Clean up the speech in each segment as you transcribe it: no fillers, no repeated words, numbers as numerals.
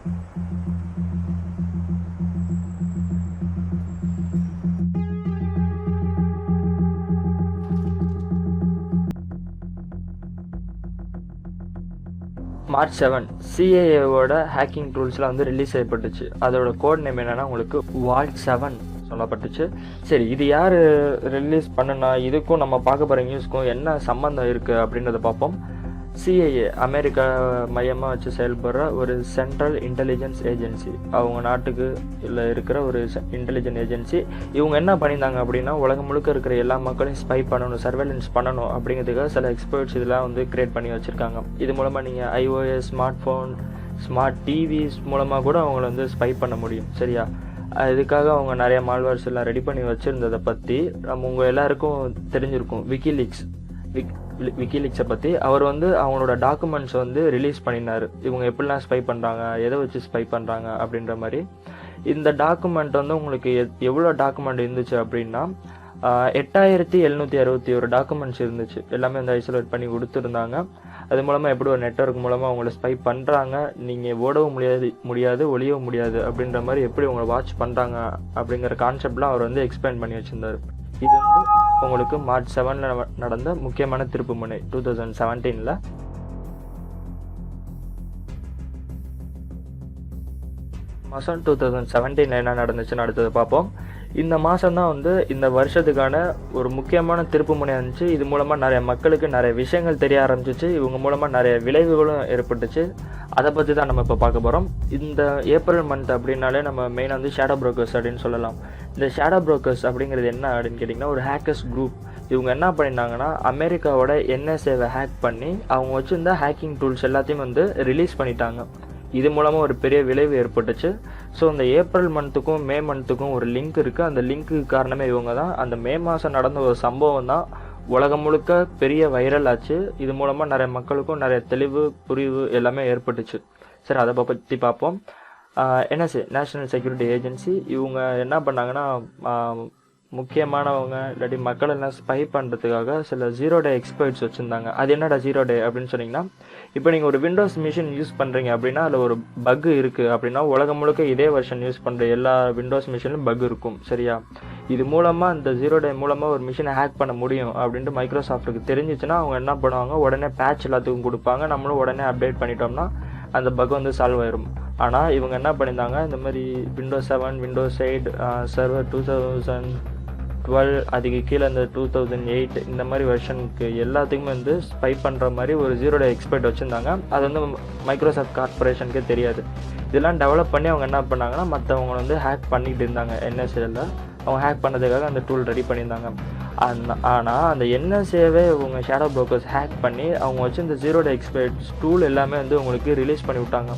March 7 சிஏஏவோட hacking டூல்ஸ்லாம் வந்து release செய்யப்பட்டுச்சு. அதோட code name என்னன்னா உங்களுக்கு வால்ட் 7 சொல்லப்பட்டுச்சு. சரி, இது யார் ரிலீஸ் பண்ணுனா, இதுக்கும் நம்ம பார்க்க போகிற நியூஸ்க்கும் என்ன சம்மந்தம் இருக்குது அப்படின்றத பார்ப்போம். சிஐஏ அமெரிக்கா மையமாக வச்சு செயல்படுற ஒரு சென்ட்ரல் இன்டெலிஜென்ஸ் ஏஜென்சி, அவங்க நாட்டுக்கு இல்லை இருக்கிற ஒரு இன்டெலிஜென்ஸ் ஏஜென்சி. இவங்க என்ன பண்ணியிருந்தாங்க அப்படின்னா, உலகம் முழுக்க இருக்கிற எல்லா மக்களையும் ஸ்பை பண்ணணும், சர்வேலன்ஸ் பண்ணணும் அப்படிங்கிறதுக்காக சில எக்ஸ்பர்ட்ஸ் இதெல்லாம் வந்து கிரியேட் பண்ணி வச்சுருக்காங்க. இது மூலமாக நீங்கள் iOS, smart phone, smart TVS மூலமாக கூட அவங்கள வந்து ஸ்பை பண்ண முடியும். சரியா? இதுக்காக அவங்க நிறைய மால்வேர்ஸ் எல்லாம் ரெடி பண்ணி வச்சுருந்ததை பற்றி நம்ம உங்கள் எல்லாருக்கும் தெரிஞ்சிருக்கும். விக்கிலீக்ஸை பற்றி அவர் வந்து அவங்களோட டாக்குமெண்ட்ஸ் வந்து ரிலீஸ் பண்ணினார். இவங்க எப்படிலாம் ஸ்பை பண்ணுறாங்க, எதை வச்சு ஸ்பை பண்ணுறாங்க அப்படின்ற மாதிரி. இந்த டாக்குமெண்ட் வந்து உங்களுக்கு எவ்வளோ டாக்குமெண்ட் இருந்துச்சு அப்படின்னா 8761 டாக்குமெண்ட்ஸ் இருந்துச்சு. எல்லாமே வந்து ஐசோலேட் பண்ணி கொடுத்துருந்தாங்க. அது மூலமாக எப்படி ஒரு நெட்வொர்க் மூலமாக அவங்கள ஸ்பை பண்ணுறாங்க, நீங்கள் ஓடவும் முடியாது ஒளியவும் முடியாது அப்படின்ற மாதிரி எப்படி உங்களை வாட்ச் பண்ணுறாங்க அப்படிங்கிற கான்செப்ட்லாம் அவர் வந்து எக்ஸ்பிளைன் பண்ணி வச்சுருந்தார். இது வந்து உங்களுக்கு மார்ச் 7 நடந்த முக்கியமான திருப்பு முனை 2017. மாதம் 2017 என்ன நடந்துச்சுன்னு அடுத்தது பார்ப்போம். இந்த மாதம் தான் வந்து இந்த வருஷத்துக்கான ஒரு முக்கியமான திருப்பு முனை இருந்துச்சு. இது மூலமாக நிறைய மக்களுக்கு நிறைய விஷயங்கள் தெரிய ஆரம்பிச்சிச்சு. இவங்க மூலமாக நிறைய விளைவுகளும் ஏற்பட்டுச்சு. அதை பற்றி தான் நம்ம இப்போ பார்க்க போகிறோம். இந்த ஏப்ரல் மந்த் அப்படின்னாலே நம்ம மெயினாக வந்து ஷேடோ புரோக்கர்ஸ் அப்படின்னு சொல்லலாம். இந்த ஷேடோ புரோக்கர்ஸ் அப்படிங்கிறது என்ன அப்படின்னு கேட்டிங்கன்னா, ஒரு ஹேக்கர்ஸ் குரூப். இவங்க என்ன பண்ணியிருந்தாங்கன்னா, அமெரிக்காவோட என்எஸ்ஏவை ஹேக் பண்ணி அவங்க வச்சுருந்த ஹேக்கிங் டூல்ஸ் எல்லாத்தையும் வந்து ரிலீஸ் பண்ணிட்டாங்க. இது மூலமாக ஒரு பெரிய விளைவு ஏற்பட்டுச்சு. ஸோ இந்த ஏப்ரல் மந்த்துக்கும் மே மந்த்துக்கும் ஒரு லிங்க் இருக்குது. அந்த லிங்க்கு காரணமே இவங்க தான். அந்த மே மாதம் நடந்த ஒரு சம்பவம் தான் உலகம் முழுக்க பெரிய வைரல் ஆச்சு. இது மூலமாக நிறைய மக்களுக்கும் நிறைய தெளிவு புரிவு எல்லாமே ஏற்பட்டுச்சு. சரி, அதை பற்றி பார்ப்போம். என்எஸ்ஏ, நேஷனல் செக்யூரிட்டி ஏஜென்சி, இவங்க என்ன பண்ணாங்கன்னா, முக்கியமானவங்க இல்லாட்டி மக்கள் எல்லாம் ஸ்பை பண்ணுறதுக்காக சில 0 டே எக்ஸ்பர்ட்ஸ் வச்சுருந்தாங்க. அது என்னடா 0 டே அப்படின்னு சொன்னீங்கன்னா, இப்போ நீங்கள் ஒரு விண்டோஸ் மிஷின் யூஸ் பண்ணுறீங்க அப்படின்னா அதில் ஒரு பக் இருக்குது அப்படின்னா, உலகம் முழுக்க இதே வெர்ஷன் யூஸ் பண்ணுற எல்லா விண்டோஸ் மிஷினும் பக் இருக்கும். சரியா? இது மூலமாக இந்த 0 டே மூலமாக ஒரு மிஷினை ஹேக் பண்ண முடியும் அப்படின்ட்டு மைக்ரோசாஃப்ட்டுக்கு தெரிஞ்சிச்சுன்னா அவங்க என்ன பண்ணுவாங்க, உடனே பேட்ச் எல்லாத்துக்கும் கொடுப்பாங்க. நம்மளும் உடனே அப்டேட் பண்ணிட்டோம்னா அந்த பக் வந்து சால்வ் ஆயிரும். ஆனால் இவங்க என்ன பண்ணியிருந்தாங்க, இந்த மாதிரி விண்டோஸ் 7, விண்டோஸ் 8, சர்வர் 2012, அதுக்கு கீழே இந்த 2008 இந்த மாதிரி வெர்ஷனுக்கு எல்லாத்துக்குமே வந்து ஸ்பை பண்ணுற மாதிரி ஒரு 0 டே எக்ஸ்பர்ட் வச்சுருந்தாங்க. அது வந்து மைக்ரோசாஃப்ட் கார்பரேஷனுக்கே தெரியாது. இதெல்லாம் டெவலப் பண்ணி அவங்க என்ன பண்ணாங்கன்னா, மற்றவங்க வந்து ஹேக் பண்ணிகிட்டு இருந்தாங்க. என்எஸ்ஏவில் அவங்க ஹேக் பண்ணதுக்காக அந்த டூல் ரெடி பண்ணியிருந்தாங்க. ஆனால் அந்த என்எஸ்ஏவே இவங்க ஷேடோ புரோக்கர்ஸ் ஹேக் பண்ணி அவங்க வச்சு இந்த 0 டே எக்ஸ்பர்ட்ஸ் டூல் எல்லாமே வந்து உங்களுக்கு ரிலீஸ் பண்ணி விட்டாங்க.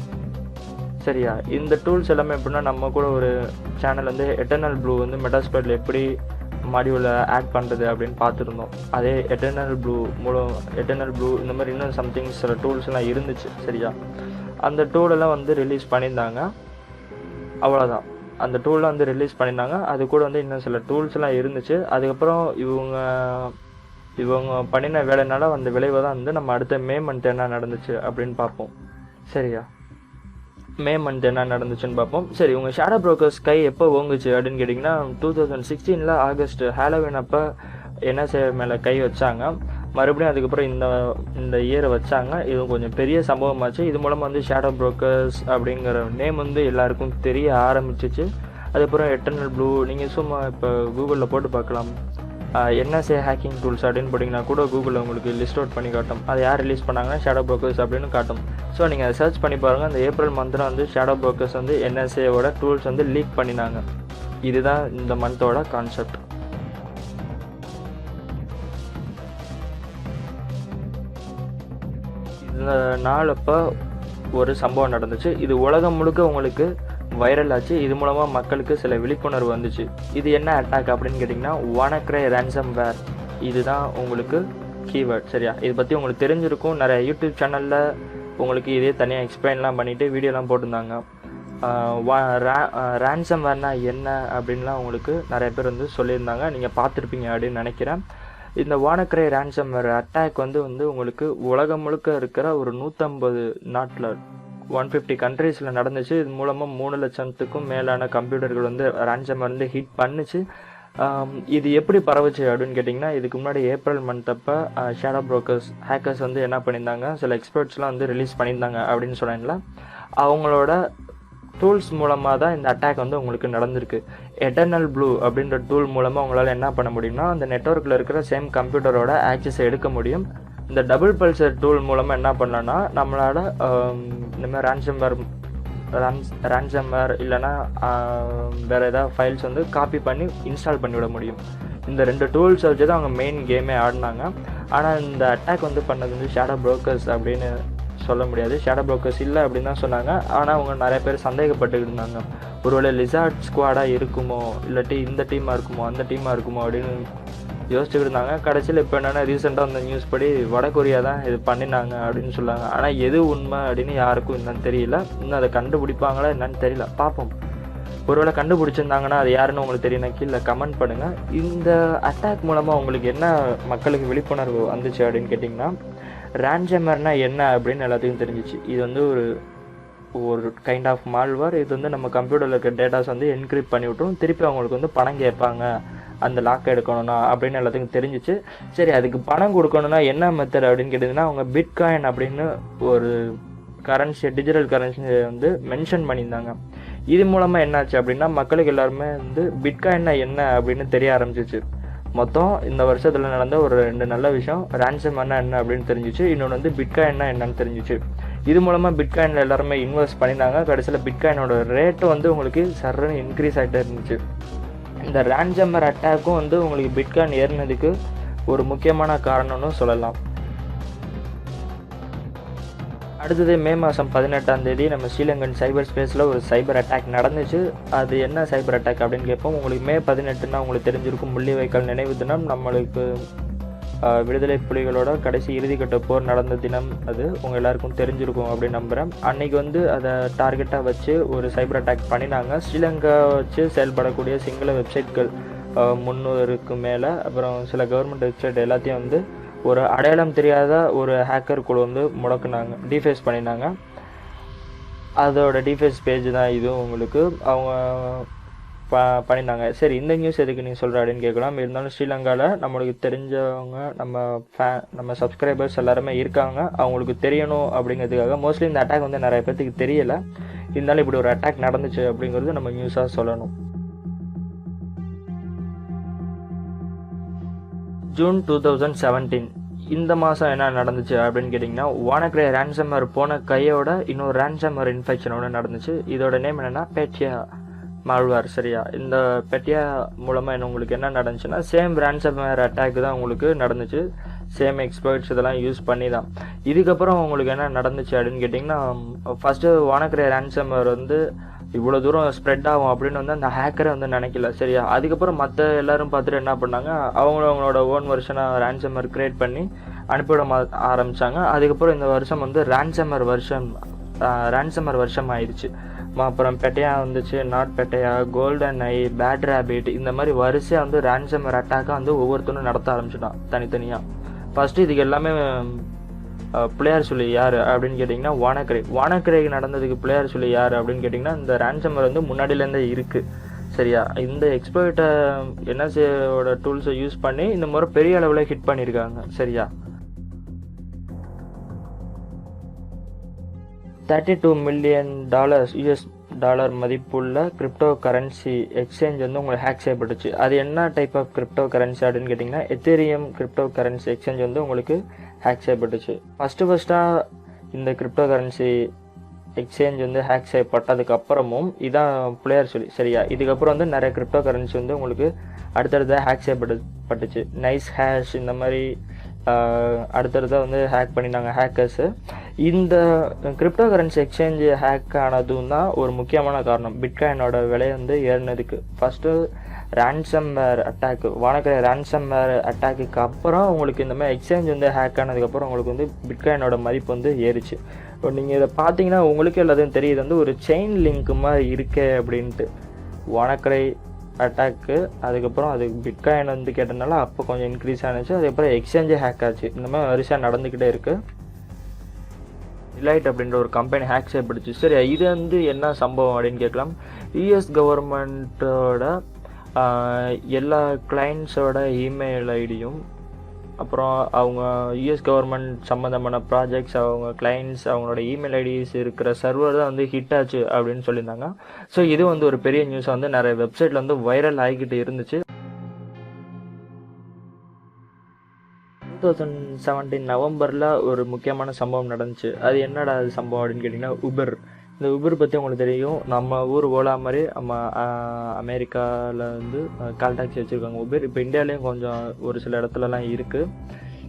சரியா? இந்த டூல்ஸ் எல்லாமே எப்படின்னா, நம்ம கூட ஒரு சேனல் வந்து எட்டர்னல் ப்ளூ வந்து மெட்டாஸ்பேட்டில் எப்படி மாடியூலை ஆட் பண்ணுறது அப்படின்னு பார்த்துருந்தோம். அதே எட்டர்னல் ப்ளூ இந்த மாதிரி இன்னும் சம்திங் சில டூல்ஸ்லாம் இருந்துச்சு. சரியா? அந்த டூலெல்லாம் வந்து ரிலீஸ் பண்ணியிருந்தாங்க. அவ்வளோதான், அந்த டூல்லாம் வந்து ரிலீஸ் பண்ணியிருந்தாங்க. அது கூட வந்து இன்னும் சில டூல்ஸ்லாம் இருந்துச்சு. அதுக்கப்புறம் இவங்க பண்ணின வேலைனால அந்த விளைவை தான் வந்து நம்ம அடுத்த மே மந்த் என்ன நடந்துச்சு அப்படின்னு பார்ப்போம். சரியா? மே மந்த் என்ன நடந்துச்சுன்னு பார்ப்போம். சரி, உங்கள் ஷேடோ புரோக்கர்ஸ் கை எப்போ ஓங்குச்சு அப்படின்னு கேட்டிங்கன்னா, 2016 ஆகஸ்ட் ஹாலோவின் அப்போ என்எஸ்ஏ மேலே கை வச்சாங்க. மறுபடியும் அதுக்கப்புறம் இந்த இயரை வச்சாங்க. இது கொஞ்சம் பெரிய சம்பவமாச்சு. இது மூலமாக வந்து ஷேடோ புரோக்கர்ஸ் அப்படிங்கிற நேம் வந்து எல்லாருக்கும் தெரிய ஆரம்பிச்சிச்சு. அதுக்கப்புறம் எட்டர்னல் ப்ளூ, நீங்கள் சும்மா இப்போ கூகுளில் போட்டு பார்க்கலாம். என்எஸ்ஏ ஹேக்கிங் டூல்ஸ் அப்படின்னு போட்டிங்கன்னா கூட கூகுளில் உங்களுக்கு லிஸ்ட் அவுட் பண்ணி காட்டும். அதை யார் ரிலீஸ் பண்ணாங்கன்னா ஷேடோ புரோக்கர்ஸ் அப்படின்னு காட்டும். ஸோ நீங்கள் அதை சர்ச் பண்ணி பாருங்கள். அந்த ஏப்ரல் மந்தில் வந்து ஷேடோ புரோக்கர்ஸ் வந்து என்எஸ்ஏவோட டூல்ஸ் வந்து லீக் பண்ணினாங்க. இதுதான் இந்த மந்தோட கான்செப்ட். இந்த நாள் அப்போ ஒரு சம்பவம் நடந்துச்சு. இது உலகம் முழுக்க உங்களுக்கு வைரல் ஆச்சு. இது மூலமாக மக்களுக்கு சில விழிப்புணர்வு வந்துச்சு. இது என்ன அட்டாக் அப்படின்னு கேட்டிங்கன்னா, வானக்ரை ரேன்சம்வேர். இதுதான் உங்களுக்கு கீவேர்ட். சரியா? இதை பற்றி உங்களுக்கு தெரிஞ்சிருக்கும். நிறைய யூடியூப் சேனலில் உங்களுக்கு இதே தனியாக எக்ஸ்பிளைன்லாம் பண்ணிவிட்டு வீடியோலாம் போட்டிருந்தாங்க. ரேன்சம்வேர்னா என்ன அப்படின்லாம் உங்களுக்கு நிறைய பேர் வந்து சொல்லியிருந்தாங்க. நீங்கள் பார்த்துருப்பீங்க அப்படின்னு நினைக்கிறேன். இந்த வானக்ரை ரேன்சம்வேர் அட்டாக் வந்து உங்களுக்கு உலகம் முழுக்க இருக்கிற ஒரு 150 நாட்டில் 150 கண்ட்ரீஸில் நடந்துச்சு. இது மூலமாக 3 லட்சத்துக்கும் மேலான கம்ப்யூட்டர்கள் வந்து ரேன்சம்வேர் வந்து ஹிட் பண்ணுச்சு. இது எப்படி பரவுச்சு அப்படின்னு கேட்டிங்கன்னா, இதுக்கு முன்னாடி ஏப்ரல் மந்த் அப்போ ஷேடோ புரோக்கர்ஸ் ஹேக்கர்ஸ் வந்து என்ன பண்ணியிருந்தாங்க, சில எக்ஸ்பர்ட்ஸ்லாம் வந்து ரிலீஸ் பண்ணியிருந்தாங்க அப்படின்னு சொன்னாங்களா. அவங்களோட டூல்ஸ் மூலமாக தான் இந்த அட்டாக் வந்து உங்களுக்கு நடந்திருக்கு. எட்டர்னல் ப்ளூ அப்படின்ற டூல் மூலமாக உங்களால் என்ன பண்ண முடியும்னா, அந்த நெட்வொர்க்கில் இருக்கிற சேம் கம்ப்யூட்டரோட ஆக்சஸை எடுக்க முடியும். இந்த டபுள் பல்சர் டூல் மூலமாக என்ன பண்ணலான்னா, நம்மளால் இந்த மாதிரி ரேன்சம்வேர் இல்லைனா வேறு ஏதாவது ஃபைல்ஸ் வந்து காப்பி பண்ணி இன்ஸ்டால் பண்ணிவிட முடியும். இந்த 2 டூல்ஸை வச்சு தான் அவங்க மெயின் கேமே ஆடினாங்க. ஆனால் இந்த அட்டாக் வந்து பண்ணது வந்து ஷேடோ புரோக்கர்ஸ் அப்படின்னு சொல்ல முடியாது. ஷேடோ புரோக்கர்ஸ் இல்லை அப்படின்னு தான் சொன்னாங்க. ஆனால் அவங்க நிறைய பேர் சந்தேகப்பட்டுக்கிட்டு இருந்தாங்க, ஒருவேளை லிசார்ட் ஸ்குவாடாக இருக்குமோ, இல்லாட்டி இந்த டீமாக இருக்குமோ, அந்த டீமாக இருக்குமோ அப்படின்னு யோசிச்சுக்கிட்டு இருந்தாங்க. கடைசியில் இப்போ என்னென்னா, ரீசெண்டாக அந்த நியூஸ் படி வடகொரியா தான் இது பண்ணினாங்க அப்படின்னு சொன்னாங்க. ஆனால் எது உண்மை அப்படின்னு யாருக்கும் என்னன்னு தெரியல. இன்னும் அதை கண்டுபிடிப்பாங்களா என்னன்னு தெரியல, பார்ப்போம். ஒருவேளை கண்டுபிடிச்சிருந்தாங்கன்னா அது யாருன்னு உங்களுக்கு தெரியும்னா கீழே கமெண்ட் பண்ணுங்கள். இந்த அட்டாக் மூலமாக உங்களுக்கு என்ன மக்களுக்கு விழிப்புணர்வு வந்துச்சு அப்படின்னு கேட்டிங்கன்னா, ரேன்சம்வேர்னா என்ன அப்படின்னு எல்லாத்துக்கும் தெரிஞ்சிச்சு. இது வந்து ஒரு கைண்ட் ஆஃப் மால்வேர். இது வந்து நம்ம கம்ப்யூட்டரில் இருக்க டேட்டாஸ் வந்து என்கிரிப்ட் பண்ணி விட்டுரும். திருப்பி அவங்களுக்கு வந்து பணம் கேட்பாங்க அந்த லாக் எடுக்கணும்னா அப்படின்னு எல்லாத்துக்கும் தெரிஞ்சிச்சு. சரி, அதுக்கு பணம் கொடுக்கணும்னா என்ன மெத்தட் அப்படின்னு கேட்டிங்கன்னா, அவங்க பிட்காயின் அப்படின்னு ஒரு கரன்சி, டிஜிட்டல் கரன்சியை வந்து மென்ஷன் பண்ணியிருந்தாங்க. இது மூலமாக என்னாச்சு அப்படின்னா, மக்களுக்கு எல்லாருமே வந்து பிட்காயின்னா என்ன அப்படின்னு தெரிய ஆரம்பிச்சிச்சு. மொத்தம் இந்த வருஷத்தில் நடந்த ஒரு 2 நல்ல விஷயம், ரேன்சம்வேர்னா என்ன அப்படின்னு தெரிஞ்சிச்சு, இன்னொன்று வந்து பிட்காயின்னா என்னன்னு தெரிஞ்சிச்சு. இது மூலமாக பிட்காயினில் எல்லாருமே இன்வெஸ்ட் பண்ணியிருந்தாங்க. கடைசியில் பிட்காயினோட ரேட்டு வந்து உங்களுக்கு சர்ன்னு இன்க்ரீஸ் ஆகிட்டே இருந்துச்சு. இந்த ரேன்சம்வேர் அட்டாக்கும் வந்து உங்களுக்கு பிட்காயின் ஏறினதுக்கு ஒரு முக்கியமான காரணம்னு சொல்லலாம். அடுத்தது மே மாதம் 18ஆம் தேதி நம்ம ஸ்ரீலங்கன் சைபர் ஸ்பேஸில் ஒரு சைபர் அட்டாக் நடந்துச்சு. அது என்ன சைபர் அட்டாக் அப்படின்னு கேட்போம். உங்களுக்கு மே 18ன்னா உங்களுக்கு தெரிஞ்சிருக்கும், முள்ளிவாய்க்கால் நினைவு தினம். நம்மளுக்கு விடுதலை புலிகளோட கடைசி இறுதிக்கட்ட போர் நடந்த தினம். அது உங்கள் எல்லாருக்கும் தெரிஞ்சிருக்கும் அப்படின்னு நம்புகிறேன். அன்றைக்கி வந்து அதை டார்கெட்டாக வச்சு ஒரு சைபர் அட்டாக் பண்ணினாங்க. ஸ்ரீலங்கா வச்சு செயல்படக்கூடிய சிங்கள வெப்சைட்கள் 300க்கு மேலே, அப்புறம் சில கவர்மெண்ட் வெப்சைட் எல்லாத்தையும் வந்து ஒரு அடையாளம் தெரியாத ஒரு ஹேக்கர் குழு வந்து முடக்குனாங்க, டிஃபேஸ் பண்ணினாங்க. அதோட டிஃபேஸ் பேஜ் தான் இதுவும் உங்களுக்கு அவங்க பண்ணியிருந்தாங்க. சரி, இந்த நியூஸ் எதுக்கு நீங்கள் சொல்கிற அப்படின்னு கேட்கலாம். இருந்தாலும் ஸ்ரீலங்காவில் நம்மளுக்கு தெரிஞ்சவங்க, நம்ம சப்ஸ்கிரைபர்ஸ் எல்லாருமே இருக்காங்க, அவங்களுக்கு தெரியணும் அப்படிங்கிறதுக்காக. மோஸ்ட்லி இந்த அட்டாக் வந்து நிறைய பேர்த்துக்கு தெரியலை. இருந்தாலும் இப்படி ஒரு அட்டாக் நடந்துச்சு அப்படிங்கிறது நம்ம நியூஸாக சொல்லணும். ஜூன் 2017 இந்த மாதம் என்ன நடந்துச்சு அப்படின்னு கேட்டிங்கன்னா, வானக்ரே ரேன்சம்வேர் போன கையோட இன்னொரு ரேன்சம்வேர் இன்ஃபெக்ஷன் ஒன்று நடந்துச்சு. இதோட நேம் என்னென்னா பெட்டியா மால்வேர். சரியா, இந்த பெட்டியா மூலமாக என்ன உங்களுக்கு என்ன நடந்துச்சுன்னா, சேம் ரேன்சம்வேர் அட்டாக் தான் உங்களுக்கு நடந்துச்சு. சேம் எக்ஸ்பர்ட்ஸ் இதெல்லாம் யூஸ் பண்ணி தான். இதுக்கப்புறம் உங்களுக்கு என்ன நடந்துச்சு அப்படின்னு கேட்டிங்கன்னா, ஃபஸ்ட்டு வானக்ரே ரேன்சம்வேர் வந்து இவ்வளோ தூரம் ஸ்ப்ரெட் ஆகும் அப்படின்னு வந்து அந்த ஹேக்கரை வந்து நினைக்கல. சரியா, அதுக்கப்புறம் மற்ற எல்லோரும் பார்த்துட்டு என்ன பண்ணாங்க, அவங்களோட ஓன் வருஷனாக ரேன்சம்வேர் க்ரியேட் பண்ணி அனுப்பிவிட ஆரம்பித்தாங்க. அதுக்கப்புறம் இந்த வருஷம் வந்து ரேன்சம்வேர் வருஷம் ஆயிடுச்சு. அப்புறம் பெட்டையா வந்துச்சு, நாட் பெட்டையா, கோல்டன் ஐ, பேட் ரேபிட், இந்த மாதிரி வரிசையாக வந்து ரேன்சம்வேர் அட்டாக்காக வந்து ஒவ்வொருத்தரும் நடத்த ஆரம்பிச்சிட்டான் தனித்தனியாக. ஃபஸ்ட்டு இதுக்கு எல்லாமே பிளேயர் சொல்லி யார் அப்படின்னு கேட்டிங்கன்னா, வானக்ரேக்கு நடந்ததுக்கு பிளேயர் சொல்லி யார் அப்படின்னு கேட்டிங்கன்னா, இந்த ரேன்சம்வேர் வந்து முன்னாடியிலேருந்தே இருக்குது. சரியா, இந்த எக்ஸ்பர்ட்டை என்எஸ்ஏவோட டூல்ஸை யூஸ் பண்ணி இந்த முறை பெரிய அளவில் ஹிட் பண்ணியிருக்காங்க. சரியா, $32 மில்லியன் US டாலர் மதிப்புள்ள கிரிப்டோ கரன்சி எக்ஸ்சேஞ்ச் வந்து உங்களுக்கு ஹேக் செய்யப்பட்டுச்சு. அது என்ன டைப் ஆஃப் கிரிப்டோ கரன்சி அப்படின்னு கேட்டிங்கன்னா, எத்தீரியம் கிரிப்டோ கரன்சி எக்ஸ்சேஞ்ச் வந்து உங்களுக்கு ஹேக் செய்யப்பட்டுச்சு. ஃபஸ்ட்டாக இந்த கிரிப்டோ கரன்சி எக்ஸ்சேஞ்ச் வந்து ஹேக் செய்யப்பட்டதுக்கு அப்புறமும் இதான் பிளேயர் சொல்லி. சரியா, இதுக்கப்புறம் வந்து நிறைய கிரிப்டோ கரன்சி வந்து உங்களுக்கு அடுத்தடுத்த ஹேக் செய்யப்பட்டுச்சு. நைஸ் ஹேஷ் இந்த மாதிரி அடுத்தடுத்த வந்து ஹேக் பண்ணினாங்க ஹேக்கர்ஸு. இந்த கிரிப்டோ கரன்சி எக்ஸ்சேஞ்சு ஹேக் ஆனதும் தான் ஒரு முக்கியமான காரணம் பிட்காயினோட விலை வந்து ஏறினதுக்கு. ஃபஸ்ட்டு ரேன்சம்வேர் அட்டாக்கு, வானக்ரே ரேன்சம்வேர் அட்டாக்குக்கு அப்புறம் உங்களுக்கு இந்த மாதிரி எக்ஸ்சேஞ்ச் வந்து ஹேக் ஆனதுக்கப்புறம் உங்களுக்கு வந்து பிட்காயினோட மதிப்பு வந்து ஏறிச்சு. இப்போ நீங்கள் இதை பார்த்தீங்கன்னா உங்களுக்கே எல்லாத்தையும் தெரியுது, வந்து ஒரு செயின் லிங்க் மாதிரி இருக்கே அப்படின்ட்டு. வானக்ரே அட்டாக்கு, அதுக்கப்புறம் அது பிட்காயின் வந்து கேட்டனால அப்போ கொஞ்சம் இன்க்ரீஸ் ஆனிச்சு. அதுக்கப்புறம் எக்ஸ்சேஞ்சே ஹேக் ஆச்சு. இந்த மாதிரி வரிசையாக நடந்துக்கிட்டே இருக்குது. டிலைட் அப்படின்ற ஒரு கம்பெனி ஹேக் செய்யப்பட்டுச்சு. சரி, இது வந்து என்ன சம்பவம் அப்படின்னு கேட்கலாம். யூஎஸ் கவர்மெண்ட்டோட எல்லா கிளைண்ட்ஸோட இமெயில் ஐடியும், அப்புறம் அவங்க யூஎஸ் கவர்மெண்ட் சம்மந்தமான ப்ராஜெக்ட்ஸ், அவங்க கிளைண்ட்ஸ், அவங்களோட இமெயில் ஐடிஸ் இருக்கிற சர்வர் தான் வந்து ஹிட் ஆச்சு அப்படின்னு சொல்லியிருந்தாங்க. ஸோ இது வந்து ஒரு பெரிய நியூஸ் வந்து நிறைய வெப்சைட்டில் வந்து வைரல் ஆகிக்கிட்டு இருந்துச்சு. 2017 நவம்பரில் ஒரு முக்கியமான சம்பவம் நடந்துச்சு. அது என்னடா அது சம்பவம் அப்படின்னு கேட்டிங்கன்னா, உபர். இந்த உபர் பற்றி உங்களுக்கு தெரியும். நம்ம ஊர் ஓலா மாதிரி நம்ம அமெரிக்காவில் வந்து கால் டாக்ஸி வச்சுருக்காங்க உபர். இப்போ இந்தியாவிலேயும் கொஞ்சம் ஒரு சில இடத்துலலாம் இருக்குது.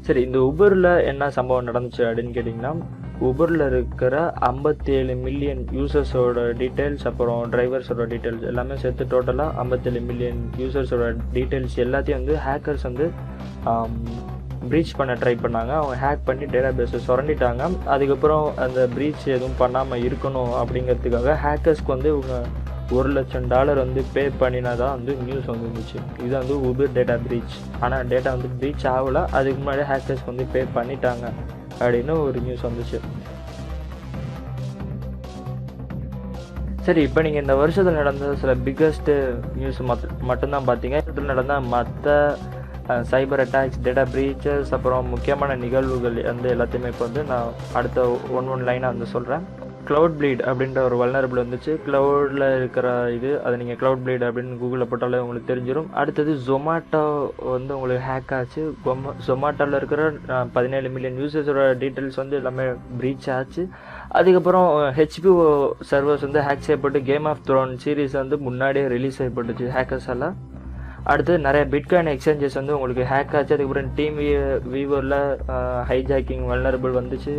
சரி, இந்த உபரில் என்ன சம்பவம் நடந்துச்சு அப்படின்னு கேட்டிங்கன்னா, உபரில் இருக்கிற 57 மில்லியன் யூசர்ஸோட டீட்டெயில்ஸ், அப்புறம் டிரைவர்ஸோட டீட்டெயில்ஸ் எல்லாமே சேர்த்து டோட்டலாக 57 மில்லியன் யூசர்ஸோட டீட்டெயில்ஸ் எல்லாத்தையும் வந்து ஹேக்கர்ஸ் வந்து ப்ரீச் பண்ண ட்ரை பண்ணாங்க. அவங்க ஹேக் பண்ணி டேட்டா பேஸை சுரண்டிட்டாங்க. அதுக்கப்புறம் அந்த ப்ரீச் எதுவும் பண்ணாமல் இருக்கணும் அப்படிங்கிறதுக்காக ஹேக்கர்ஸ்க்கு வந்து இவங்க $1,00,000 வந்து பே பண்ணினாதான் வந்து நியூஸ் வந்துருந்துச்சு. இது வந்து உபர் டேட்டா ப்ரீச். ஆனால் டேட்டா வந்து ப்ரீச் ஆகலை, அதுக்கு முன்னாடி ஹேக்கர்ஸ்க்கு வந்து பே பண்ணிட்டாங்க அப்படின்னு ஒரு நியூஸ் வந்துச்சு. சரி, இப்போ நீங்கள் இந்த வருஷத்தில் நடந்த சில பிக்கஸ்ட்டு நியூஸ் மட்டும்தான் பார்த்தீங்க. வருஷத்தில் நடந்த மற்ற சைபர் அட்டாக்ஸ், டேட்டா ப்ரீச்சஸ், அப்புறம் முக்கியமான நிகழ்வுகள் வந்து எல்லாத்தையுமே இப்போ வந்து நான் அடுத்த ஒன் லைனாக வந்து சொல்கிறேன். க்ளவுட் ப்ளீட் அப்படின்ற ஒரு வல்னரபிள் வந்துச்சு. க்ளவுடில் இருக்கிற இது, அதை நீங்கள் க்ளவுட் ப்ளீட் அப்படின்னு கூகுளில் போட்டாலே உங்களுக்கு தெரிஞ்சிடும். அடுத்தது ஜொமேட்டோ வந்து உங்களுக்கு ஹேக் ஆச்சு. ஜொமேட்டோவில் இருக்கிற 17 மில்லியன் யூசர்ஸோட டீட்டெயில்ஸ் வந்து எல்லாமே ப்ரீச் ஆச்சு. அதுக்கப்புறம் ஹெச்பிஓ சர்வர்ஸ் வந்து ஹேக் செய்யப்பட்டு கேம் ஆஃப் த்ரோன் சீரீஸ் வந்து முன்னாடியே ரிலீஸ் செய்யப்பட்டுச்சு ஹேக்கர்ஸால். அடுத்து நிறைய பிட்காயின் எக்ஸ்சேஞ்சஸ் வந்து உங்களுக்கு ஹேக் ஆச்சு. அதுக்கப்புறம் டீம் வீவரில் ஹைஜாக்கிங் வல்னரபிள் வந்துச்சு.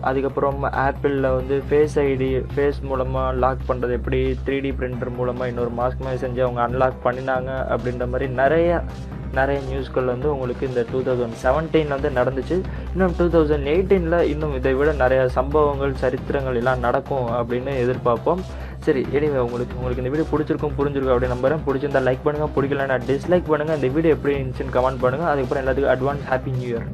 அதுக்கப்புறம் ஆப்பிளில் வந்து ஃபேஸ் மூலமாக லாக் பண்ணுறது எப்படி, 3D பிரிண்டர் மூலமாக இன்னொரு மாஸ்க் மாதிரி செஞ்சு அவங்க அன்லாக் பண்ணினாங்க அப்படின்ற மாதிரி நிறைய நியூஸ்கள் வந்து உங்களுக்கு இந்த 2017 வந்து நடந்துச்சு. இன்னும் 2018 இன்னும் இதை விட நிறைய சம்பவங்கள், சரித்திரங்கள் எல்லாம் நடக்கும் அப்படின்னு எதிர்பார்ப்போம். சரி, எனிவே உங்களுக்கு இந்த வீடியோ புரிஞ்சிருக்கும் அப்படின்னு நம்புறேன். பிடிச்சிருந்தா லைக் பண்ணுங்கள், பிடிக்கலன்னா டிஸ்லைக் பண்ணுங்கள். இந்த வீடியோ எப்படி இருந்துச்சுன்னு கமெண்ட் பண்ணுங்கள். அதுக்கப்புறம் எல்லாத்துக்கும் அட்வான்ஸ் ஹாப்பி நியூ இயர்.